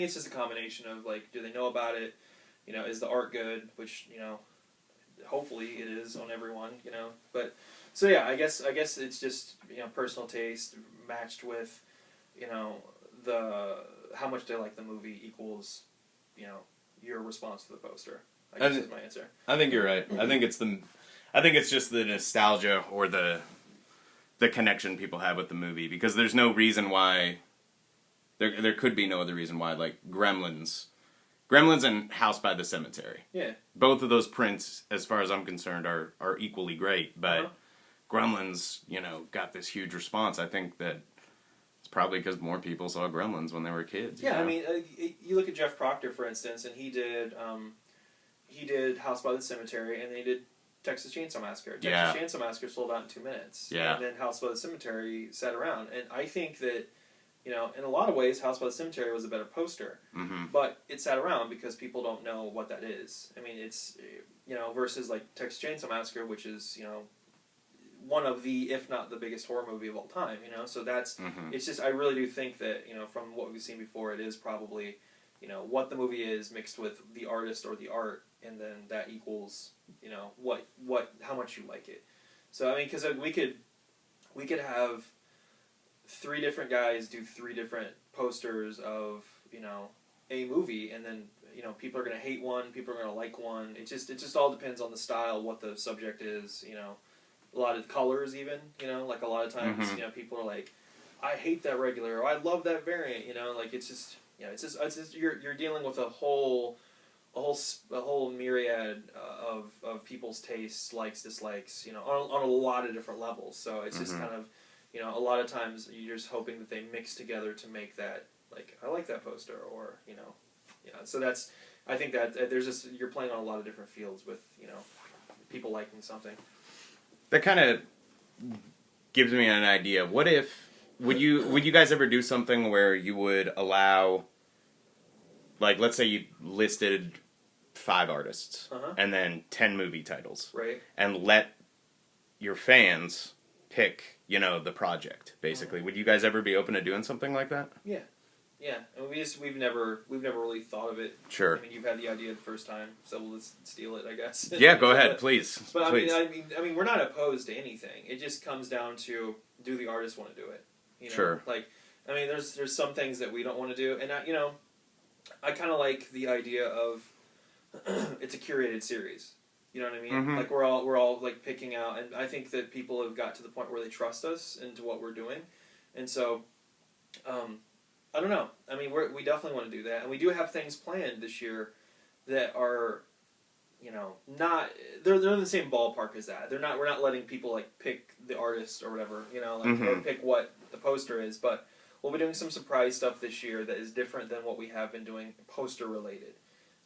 it's just a combination of, like, do they know about it? You know, is the art good? Which, you know, hopefully it is on everyone, you know. But, so yeah, I guess it's just, you know, personal taste matched with, you know, how much they like the movie equals, you know, your response to the poster. I guess that's my answer. I think you're right. I think it's just the nostalgia or the connection people have with the movie, because there's no reason why there could be no other reason why, like Gremlins and House by the Cemetery. Yeah. Both of those prints, as far as I'm concerned, are equally great, but Uh-huh. Gremlins, you know, got this huge response. I think that it's probably because more people saw Gremlins when they were kids. Yeah, you know? I mean, you look at Jeff Proctor, for instance, and he did House by the Cemetery, and then he did Texas Chainsaw Massacre. Texas Chainsaw Massacre sold out in 2 minutes. Yeah. And then House by the Cemetery sat around. And I think that, you know, in a lot of ways, House by the Cemetery was a better poster. Mm-hmm. But it sat around because people don't know what that is. I mean, it's, you know, versus like Texas Chainsaw Massacre, which is, you know, one of the, if not the biggest horror movie of all time, you know? So that's, it's just, I really do think that, you know, from what we've seen before, it is probably, you know, what the movie is mixed with the artist or the art, and then that equals, you know, how much you like it. So, I mean, because we could have 3 different guys do 3 different posters of, you know, a movie, and then, you know, people are going to hate one, people are going to like one. It just all depends on the style, what the subject is, you know. A lot of colors, even, you know, like a lot of times, you know, people are like, I hate that regular, or I love that variant, you know, like it's just, you know, it's just you're dealing with a whole myriad of people's tastes, likes, dislikes, you know, on a lot of different levels. So it's just kind of, you know, a lot of times you're just hoping that they mix together to make that, like, I like that poster, or, you know, yeah. So that's, I think that there's just, you're playing on a lot of different fields with, you know, people liking something. That kind of gives me an idea. What if would you guys ever do something where you would allow, like, let's say you listed 5 artists and then 10 movie titles, right? And let your fans pick, you know, the project basically. Would you guys ever be open to doing something like that? Yeah. Yeah, I mean, we've never really thought of it. Sure. I mean, you've had the idea the first time, so we'll just steal it, I guess. Yeah, go ahead, please. But please. I mean, we're not opposed to anything. It just comes down to, do the artists want to do it? You know? Sure. Like, I mean, there's some things that we don't want to do, and you know, I kind of like the idea of it's a curated series. You know what I mean? Like we're all like picking out, and I think that people have got to the point where they trust us into what we're doing, and so. I don't know. I mean, we definitely want to do that, and we do have things planned this year that are, you know, not they're in the same ballpark as that. We're not letting people like pick the artist or whatever, you know, like or pick what the poster is. But we'll be doing some surprise stuff this year that is different than what we have been doing poster related.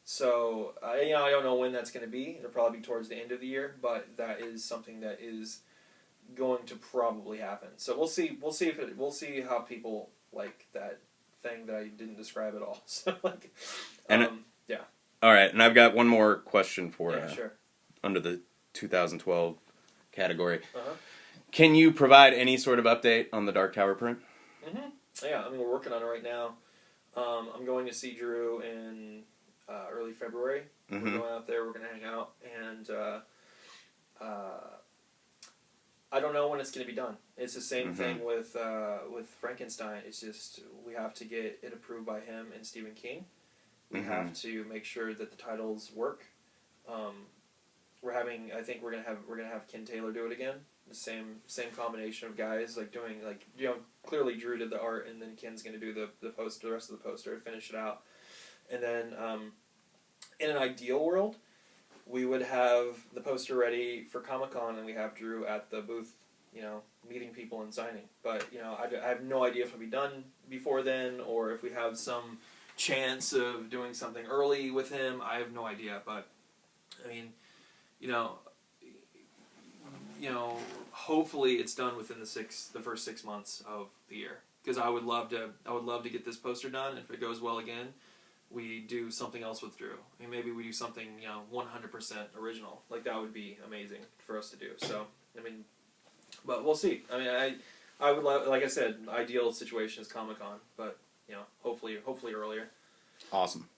So you know, I don't know when that's going to be. It'll probably be towards the end of the year, but that is something that is going to probably happen. So we'll see. We'll see how people like that thing that I didn't describe at all. So like, yeah. All right, and I've got one more question for sure. Under the 2012 category. Can you provide any sort of update on the Dark Tower print? Yeah, I mean, we're working on it right now. I'm going to see Drew in early February. We're going out there. We're going to hang out, and I don't know when it's going to be done. It's the same thing with Frankenstein. It's just we have to get it approved by him and Stephen King. We have to make sure that the titles work. I think we're gonna have Ken Taylor do it again. The same combination of guys like doing, like, you know, clearly Drew did the art, and then Ken's gonna do the rest of the poster, finish it out, and then in an ideal world, we would have the poster ready for Comic-Con, and we have Drew at the booth, you know, meeting people and signing. But, you know, I have no idea if it'll be done before then, or if we have some chance of doing something early with him. I have no idea. But, I mean, you know, hopefully it's done within the first 6 months of the year. Because I would love to get this poster done. If it goes well again, we do something else with Drew. I mean, maybe we do something, you know, 100% original. Like, that would be amazing for us to do. So, I mean, but we'll see. I mean, I would love, like I said, ideal situation is Comic-Con, but, you know, hopefully earlier. Awesome.